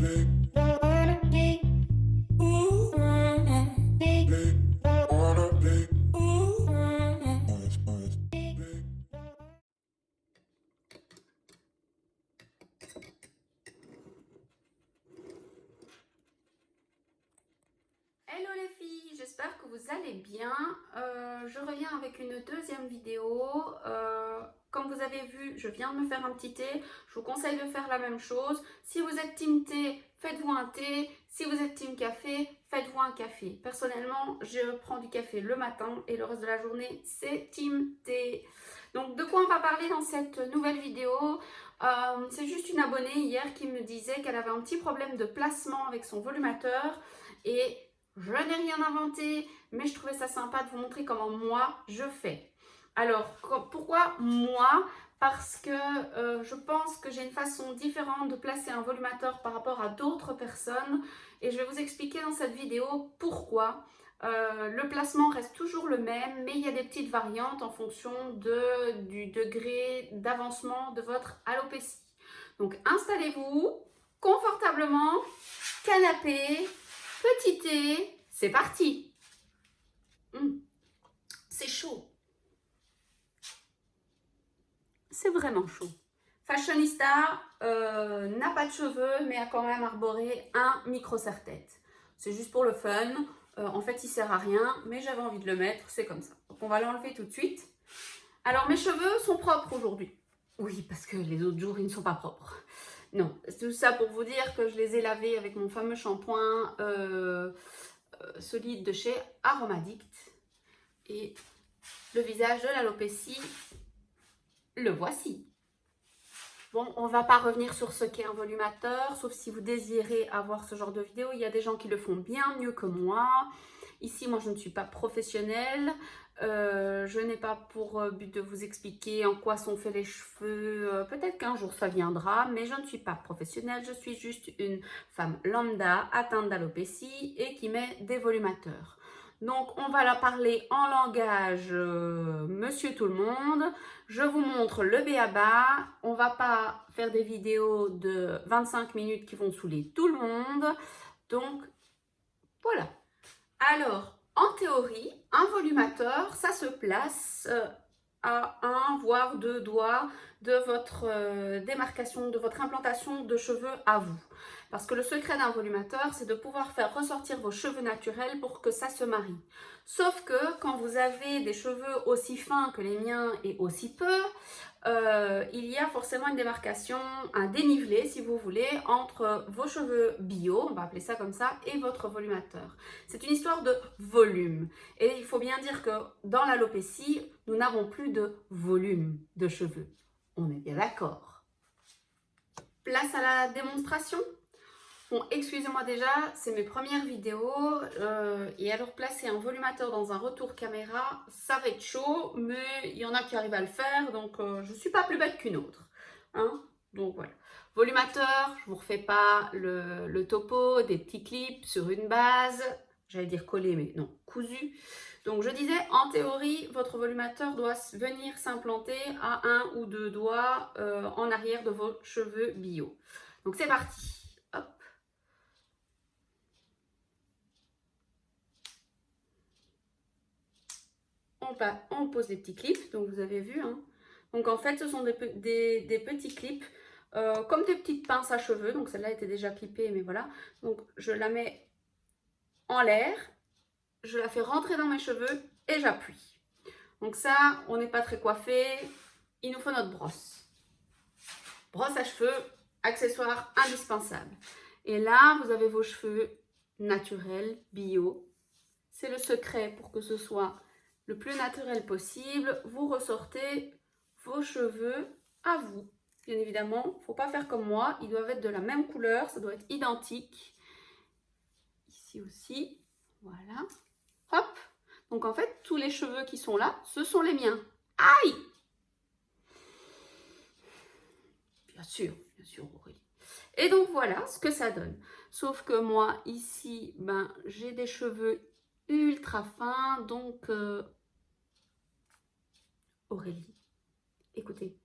Hello les filles, j'espère que vous allez bien. Je reviens avec une deuxième vidéo. Comme vous avez vu, je viens de me faire un petit thé. Je vous conseille de faire la même chose. Si vous êtes team thé, faites-vous un thé. Si vous êtes team café, faites-vous un café. Personnellement, je prends du café le matin et le reste de la journée, c'est team thé. Donc de quoi on va parler dans cette nouvelle vidéo? C'est juste une abonnée hier qui me disait qu'elle avait un petit problème de placement avec son volumateur et je n'ai rien inventé, mais je trouvais ça sympa de vous montrer comment moi je fais. Alors, pourquoi moi? Parce que je pense que j'ai une façon différente de placer un volumateur par rapport à d'autres personnes et je vais vous expliquer dans cette vidéo pourquoi. Le placement reste toujours le même, mais il y a des petites variantes en fonction du degré d'avancement de votre alopécie. Donc, installez-vous confortablement, canapé, petit thé, c'est parti. C'est chaud. C'est vraiment chaud. Fashionista n'a pas de cheveux, mais a quand même arboré un micro serre-tête. C'est juste pour le fun. En fait, il sert à rien, mais j'avais envie de le mettre, c'est comme ça. Donc, on va l'enlever tout de suite. Alors, mes cheveux sont propres aujourd'hui. Oui, parce que les autres jours, ils ne sont pas propres. Non, c'est tout ça pour vous dire que je les ai lavés avec mon fameux shampoing solide de chez Aromadict. Et le visage de l'alopécie, le voici. Bon, on ne va pas revenir sur ce qu'est un volumateur, sauf si vous désirez avoir ce genre de vidéo. Il y a des gens qui le font bien mieux que moi. Ici, moi, je ne suis pas professionnelle. Je n'ai pas pour but de vous expliquer en quoi sont faits les cheveux. Peut-être qu'un jour, ça viendra, mais je ne suis pas professionnelle. Je suis juste une femme lambda atteinte d'alopécie et qui met des volumateurs. Donc, on va la parler en langage monsieur tout le monde. Je vous montre le b.a.-ba. On ne va pas faire des vidéos de 25 minutes qui vont saouler tout le monde. Donc, voilà. Alors, en théorie, un volumateur, ça se place à un voire deux doigts de votre démarcation, de votre implantation de cheveux à vous. Parce que le secret d'un volumateur, c'est de pouvoir faire ressortir vos cheveux naturels pour que ça se marie. Sauf que quand vous avez des cheveux aussi fins que les miens et aussi peu, il y a forcément une démarcation, un dénivelé si vous voulez, entre vos cheveux bio, on va appeler ça comme ça, et votre volumateur. C'est une histoire de volume. Et il faut bien dire que dans l'alopécie, nous n'avons plus de volume de cheveux. On est bien d'accord. Place à la démonstration. Bon, excusez-moi déjà, c'est mes premières vidéos et alors placer un volumateur dans un retour caméra, ça va être chaud, mais il y en a qui arrivent à le faire, donc je ne suis pas plus bête qu'une autre. Hein, donc voilà. Volumateur, je ne vous refais pas le topo, des petits clips sur une base, j'allais dire collé, mais non, cousu. Donc je disais, en théorie, votre volumateur doit venir s'implanter à un ou deux doigts en arrière de vos cheveux bio. Donc c'est parti. Hop. On pose les petits clips, donc vous avez vu. Hein. Donc en fait, ce sont des petits clips, comme des petites pinces à cheveux. Donc celle-là était déjà clippée, mais voilà. Donc je la mets en l'air, je la fais rentrer dans mes cheveux et j'appuie. Donc ça, on n'est pas très coiffé, il nous faut notre brosse. Brosse à cheveux, accessoire indispensable. Et là, vous avez vos cheveux naturels, bio. C'est le secret pour que ce soit le plus naturel possible. Vous ressortez vos cheveux à vous. Bien évidemment, il ne faut pas faire comme moi. Ils doivent être de la même couleur. Ça doit être identique. Ici aussi. Voilà. Hop. Donc en fait, tous les cheveux qui sont là, ce sont les miens. Aïe! Bien sûr, Aurélie. Et donc voilà ce que ça donne. Sauf que moi, ici, ben, j'ai des cheveux ultra fins. Donc... Aurélie, écoutez,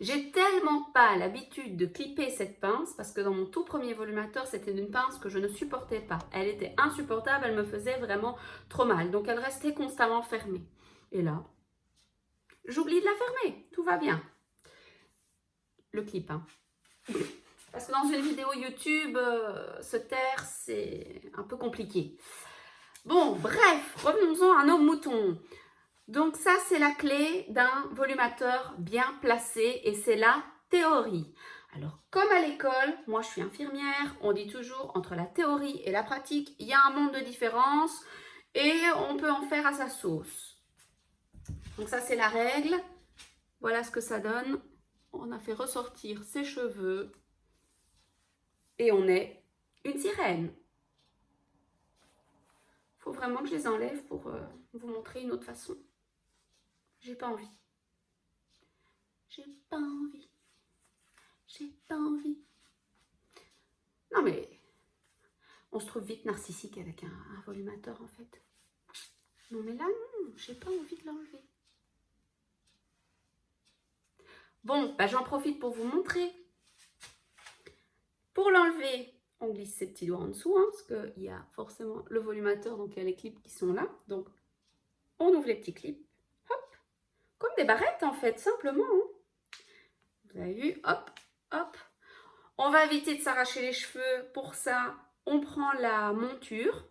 J'ai tellement pas l'habitude de clipper cette pince parce que dans mon tout premier volumateur, c'était une pince que je ne supportais pas. Elle était insupportable, elle me faisait vraiment trop mal. Donc elle restait constamment fermée. Et là, j'oublie de la fermer, tout va bien. Le clip, hein. Parce que dans une vidéo YouTube, se taire, c'est un peu compliqué. Bon, bref, revenons-en à nos moutons. Donc ça, c'est la clé d'un volumateur bien placé et c'est la théorie. Alors, comme à l'école, moi je suis infirmière, on dit toujours entre la théorie et la pratique, il y a un monde de différence et on peut en faire à sa sauce. Donc ça, c'est la règle. Voilà ce que ça donne. On a fait ressortir ses cheveux et on est une sirène. Il faut vraiment que je les enlève pour vous montrer une autre façon. J'ai pas envie. J'ai pas envie. J'ai pas envie. Non mais, on se trouve vite narcissique avec un volumateur en fait. Non mais là, non, j'ai pas envie de l'enlever. Bon, bah, j'en profite pour vous montrer. Pour l'enlever, on glisse ses petits doigts en dessous, hein, parce qu'il y a forcément le volumateur, donc il y a les clips qui sont là. Donc, on ouvre les petits clips. Hop, comme des barrettes en fait, simplement. Hein. Vous avez vu, hop, hop. On va éviter de s'arracher les cheveux. Pour ça, on prend la monture.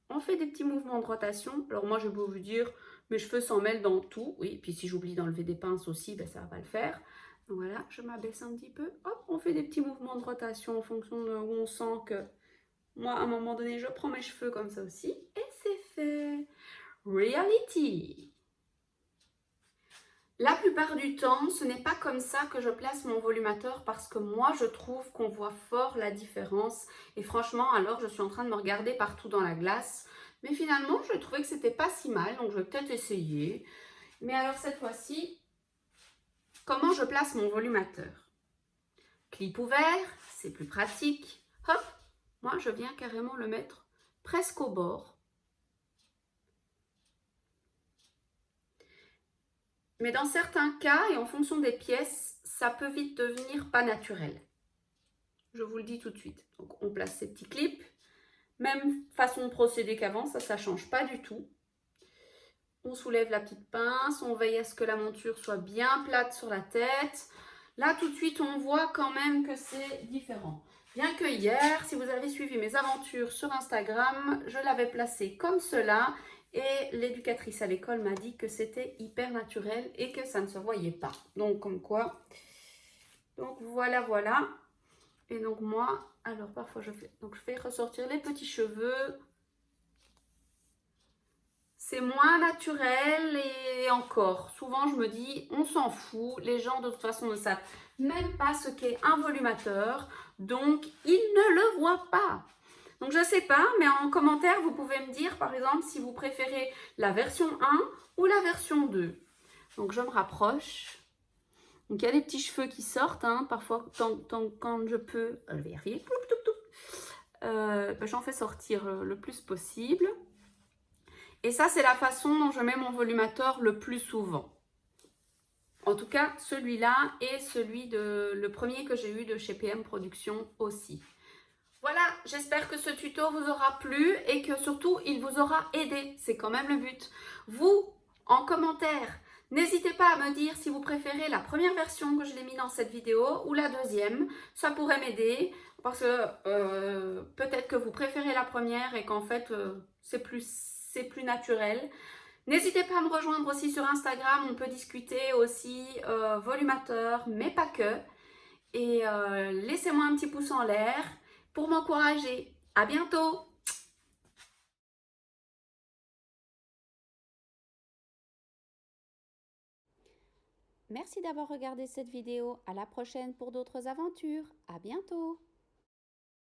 On fait des petits mouvements de rotation. Alors moi, je vais vous dire, mes cheveux s'en mêlent dans tout. Oui, puis si j'oublie d'enlever des pinces aussi, ben, ça ne va pas le faire. Donc voilà, je m'abaisse un petit peu. Hop, on fait des petits mouvements de rotation en fonction de où on sent que moi, à un moment donné, je prends mes cheveux comme ça aussi. Et c'est fait. Reality. La plupart du temps, ce n'est pas comme ça que je place mon volumateur parce que moi, je trouve qu'on voit fort la différence. Et franchement, alors, je suis en train de me regarder partout dans la glace. Mais finalement, je trouvais que c'était pas si mal, donc je vais peut-être essayer. Mais alors, cette fois-ci, comment je place mon volumateur? Clip ouvert, c'est plus pratique. Hop, moi, je viens carrément le mettre presque au bord. Mais dans certains cas, et en fonction des pièces, ça peut vite devenir pas naturel. Je vous le dis tout de suite. Donc, on place ces petits clips. Même façon de procéder qu'avant, ça ne change pas du tout. On soulève la petite pince, on veille à ce que la monture soit bien plate sur la tête. Là, tout de suite, on voit quand même que c'est différent. Bien que hier, si vous avez suivi mes aventures sur Instagram, je l'avais placé comme cela. Et l'éducatrice à l'école m'a dit que c'était hyper naturel et que ça ne se voyait pas. Donc, comme quoi. Donc, voilà, voilà. Et donc, moi, alors parfois, je fais ressortir les petits cheveux. C'est moins naturel et encore, souvent je me dis, on s'en fout. Les gens, de toute façon, ne savent même pas ce qu'est un volumateur. Donc, ils ne le voient pas. Donc, je ne sais pas, mais en commentaire, vous pouvez me dire, par exemple, si vous préférez la version 1 ou la version 2. Donc, je me rapproche. Donc, il y a les petits cheveux qui sortent, hein, parfois, quand je peux. Je vais y arriver. J'en fais sortir le plus possible. Et ça, c'est la façon dont je mets mon volumateur le plus souvent. En tout cas, celui-là et le premier que j'ai eu de chez PM Productions aussi. Voilà, j'espère que ce tuto vous aura plu et que surtout, il vous aura aidé. C'est quand même le but. Vous, en commentaire, n'hésitez pas à me dire si vous préférez la première version que je l'ai mis dans cette vidéo ou la deuxième. Ça pourrait m'aider parce que peut-être que vous préférez la première et qu'en fait, c'est plus naturel. N'hésitez pas à me rejoindre aussi sur Instagram. On peut discuter aussi volumateur, mais pas que. Et laissez-moi un petit pouce en l'air pour m'encourager. À bientôt! Merci d'avoir regardé cette vidéo. À la prochaine pour d'autres aventures. À bientôt!